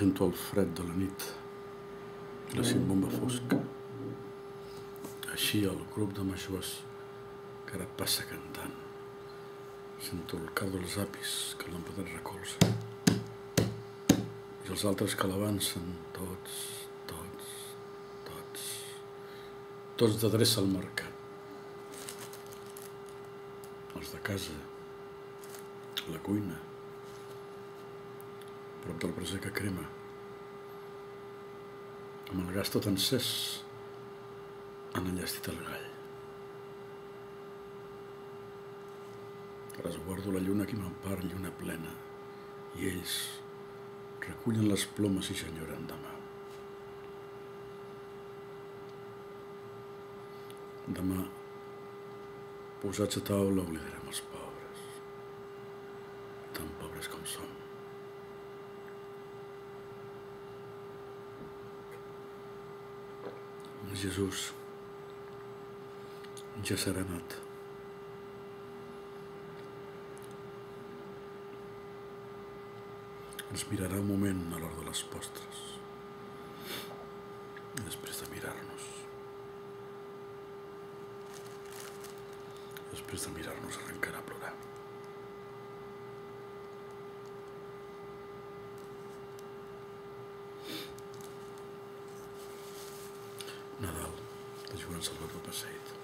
Sento el fred de la nit i la cimbomba fosca. Així el grup de majors que ara passa cantant. Sento el cau dels apis que l'empedat recolza. I els altres que l'avancen, tots d'adreça al mercat. Els de casa, la cuina, prop del braser que crema, amb el gas tot encès, han enllestit el gall. Resguardo la lluna que m'empara, lluna plena, i ells recullen les plomes i s'enyoren demà. Demà, posats a taula, oblidarem els pobres, tan pobres com som. Jesús ja serà anat. Ens mirarà un moment a l'hora de les postres i després de mirar-nos arrencarà a plorar. Nadal, de Joan Salvador Passeid.